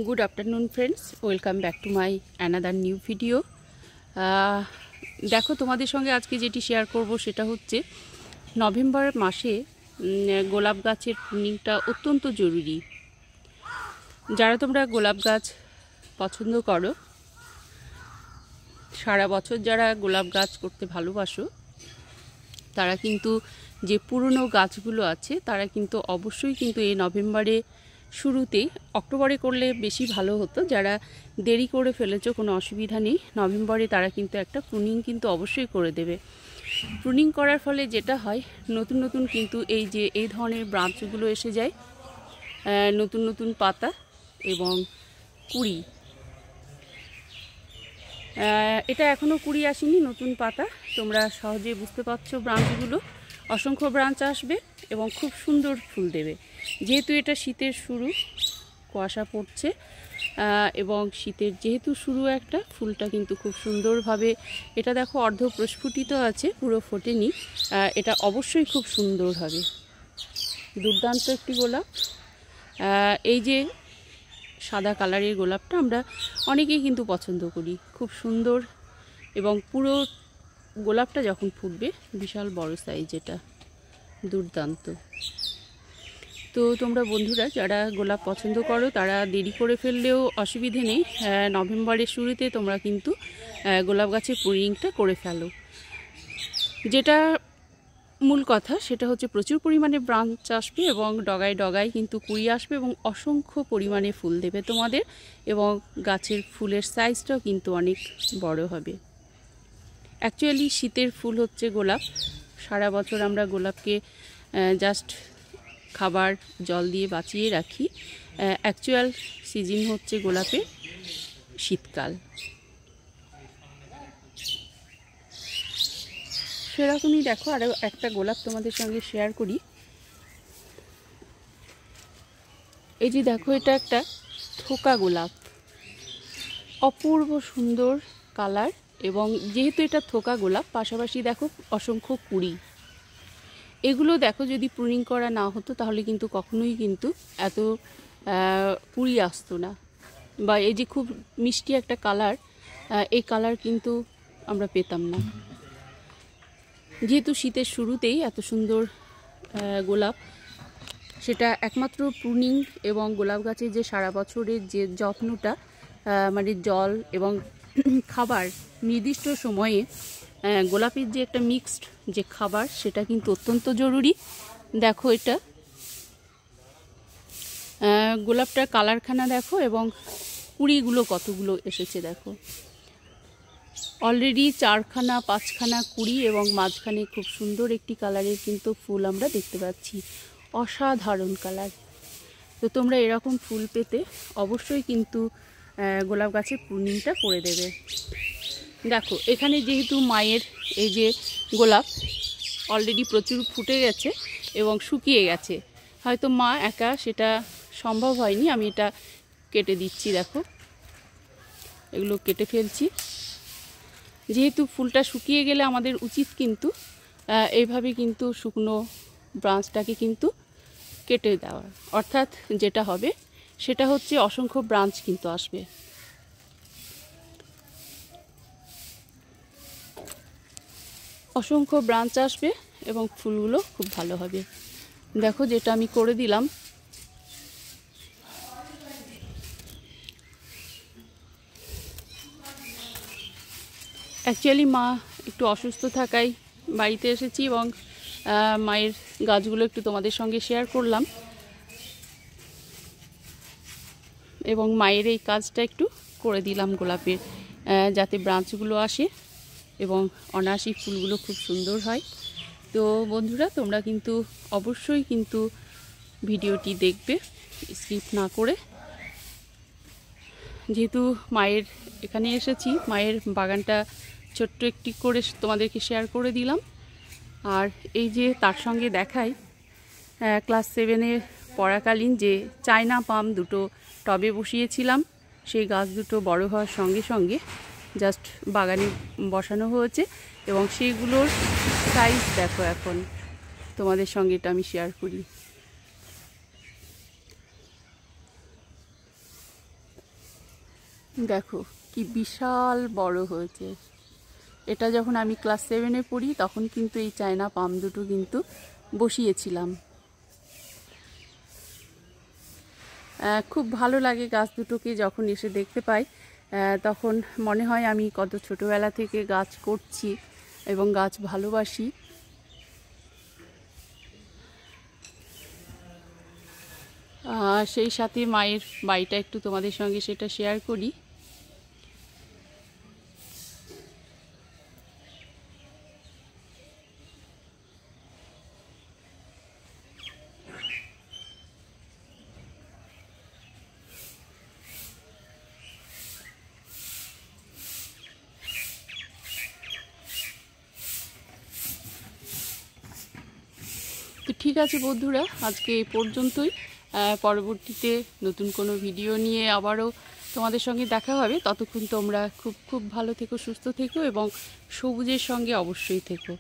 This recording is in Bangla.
Good afternoon friends, welcome back to my another new video. দেখো তোমাদের সঙ্গে আজকে যেটি শেয়ার করব সেটা হচ্ছে নভেম্বর মাসে গোলাপ গাছের প্রুনিংটা অত্যন্ত জরুরি। যারা তোমরা গোলাপ গাছ পছন্দ করো, সারা বছর যারা গোলাপ গাছ করতে ভালোবাসো, তারা কিন্তু যে পুরনো গাছগুলো আছে তারা কিন্তু অবশ্যই কিন্তু এই নভেম্বরে শুরুতেই, অক্টোবরে করলে বেশি ভালো হতো। যারা দেরি করে ফেলেছো কোনো অসুবিধা নেই, নভেম্বরে তারা কিন্তু একটা প্রুনিং কিন্তু অবশ্যই করে দেবে। প্রুনিং করার ফলে যেটা হয়, নতুন নতুন কিন্তু এই ধরনের ব্রাঞ্চগুলো এসে যায়, নতুন নতুন পাতা এবং কুড়ি। এটা এখনও কুড়ি আসেনি, নতুন পাতা। তোমরা সহজে বুঝতে পারছো, ব্রাঞ্চগুলো অসংখ্য ব্রাঞ্চ আসবে এবং খুব সুন্দর ফুল দেবে। যেহেতু এটা শীতের শুরু, কুয়াশা পড়ছে এবং শীতের যেহেতু শুরু, একটা ফুলটা কিন্তু খুব সুন্দরভাবে, এটা দেখো অর্ধ প্রস্ফুটিত আছে, পুরো ফোটেনি। এটা অবশ্যই খুব সুন্দর হবে, দুর্দান্ত একটি গোলাপ। এই যে সাদা কালারের গোলাপটা আমরা অনেকেই কিন্তু পছন্দ করি, খুব সুন্দর এবং পুরো গোলাপটা যখন ফুটবে বিশাল বড় সাইজ, এটা দুর্দান্ত। তো তোমরা বন্ধুরা যারা গোলাপ পছন্দ করো তারা দেরি করে ফেললেও অসুবিধে নেই, নভেম্বরের শুরুতে তোমরা কিন্তু গোলাপ গাছের প্রুনিংটা করে ফেলো। যেটা মূল কথা সেটা হচ্ছে প্রচুর পরিমাণে ব্রাঞ্চ আসবে এবং ডগায় ডগায় কিন্তু কুড়ি আসবে এবং অসংখ্য পরিমাণে ফুল দেবে তোমাদের, এবং গাছের ফুলের সাইজটাও কিন্তু অনেক বড় হবে। অ্যাকচুয়ালি শীতের ফুল হচ্ছে গোলাপ। সারা বছর আমরা গোলাপকে জাস্ট খাবার জল দিয়ে বাঁচিয়ে রাখি। অ্যাকচুয়াল সিজন হচ্ছে গোলাপের শীতকাল। সেরকমই দেখো আরও একটা গোলাপ তোমাদের সঙ্গে শেয়ার করি। এই যে দেখো, এটা একটা থোকা গোলাপ, অপূর্ব সুন্দর কালার, এবং যেহেতু এটা থোকা গোলাপ, পাশাপাশি দেখো অসংখ্য কুড়ি। এগুলো দেখো যদি প্রুনিং করা না হতো তাহলে কিন্তু কখনোই কিন্তু এত কুড়ি আসতো না, বা এই যে খুব মিষ্টি একটা কালার, এই কালার কিন্তু আমরা পেতাম না। যেহেতু শীতের শুরুতেই এত সুন্দর গোলাপ, সেটা একমাত্র প্রুনিং এবং গোলাপ গাছের যে সারা বছরের যে যত্নটা, মানে জল এবং খাবার নির্দিষ্ট সময়ে, গোলাপের যে একটা মিক্সড যে খাবার, সেটা কিন্তু অত্যন্ত জরুরি। দেখো এটা গোলাপটার কালারখানা দেখো, এবং কুড়িগুলো কতগুলো এসেছে দেখো, অলরেডি 4খানা 5খানা কুড়ি, এবং মাঝখানে খুব সুন্দর একটি কালারের কিন্তু ফুল আমরা দেখতে পাচ্ছি, অসাধারণ কালার। তো তোমরা এরকম ফুল পেতে অবশ্যই কিন্তু গোলাপ গাছের প্রুনিংটা করে দেবে। দেখো এখানে যেহেতু মায়ের এই যে গোলাপ অলরেডি প্রচুর ফুটে গেছে এবং শুকিয়ে গেছে, হয়তো মা একা সেটা সম্ভব হয়নি, আমি এটা কেটে দিচ্ছি। দেখো এগুলো কেটে ফেলছি, যেহেতু ফুলটা শুকিয়ে গেলে আমাদের উচিত কিন্তু এইভাবে কিন্তু শুকনো ব্রাঞ্চটাকে কিন্তু কেটে দেওয়া, অর্থাৎ যেটা হবে সেটা হচ্ছে অসংখ্য ব্রাঞ্চ কিন্তু আসবে। অসংখ্য ব্রাঞ্চ আসবে এবং ফুলগুলো খুব ভালো হবে। দেখো যেটা আমি করে দিলাম, অ্যাকচুয়ালি মা একটু অসুস্থ থাকায় বাড়িতে এসেছি এবং মায়ের গাছগুলো একটু তোমাদের সঙ্গে শেয়ার করলাম, এবং মায়ের এই কাজটা একটু করে দিলাম গোলাপের, যাতে ব্রাঞ্চগুলো আসে এবং অনায়াসি ফুলগুলো খুব সুন্দর হয়। তো বন্ধুরা তোমরা কিন্তু অবশ্যই কিন্তু ভিডিওটি দেখবে স্কিপ না করে। যেহেতু মায়ের এখানে এসেছি, মায়ের বাগানটা ছোট্ট একটি করে তোমাদেরকে শেয়ার করে দিলাম। আর এই যে তার সঙ্গে দেখাই, ক্লাস 7-এ পড়াকালীন যে চায়না পাম দুটো টবে বসিয়েছিলাম, সেই গাছ দুটো বড় হওয়ার সঙ্গে সঙ্গে জাস্ট বাগানে বসানো হয়েছে, এবং সেইগুলোর সাইজ দেখো এখন তোমাদের সঙ্গে এটা আমি শেয়ার করি। দেখো কি বিশাল বড় হয়েছে। এটা যখন আমি ক্লাস 7-এ পড়ি তখন কিন্তু এই চায়না পাম দুটো কিন্তু বসিয়েছিলাম। খুব ভালো লাগে গাছ দুটোকে যখন এসে দেখতে পাই, তখন মনে হয় আমি কত ছোটোবেলা থেকে গাছ করছি এবং গাছ ভালোবাসি। সেই সাথে মায়ের বাড়িটা একটু তোমাদের সঙ্গে সেটা শেয়ার করি। তো ঠিক আছে বন্ধুরা, আজকে এই পর্যন্তই। পরবর্তীতে নতুন কোনো ভিডিও নিয়ে আবারও তোমাদের সঙ্গে দেখা হবে। ততক্ষণ তোমরা খুব খুব ভালো থেকো, সুস্থ থেকো এবং সবুজের সঙ্গে অবশ্যই থেকো।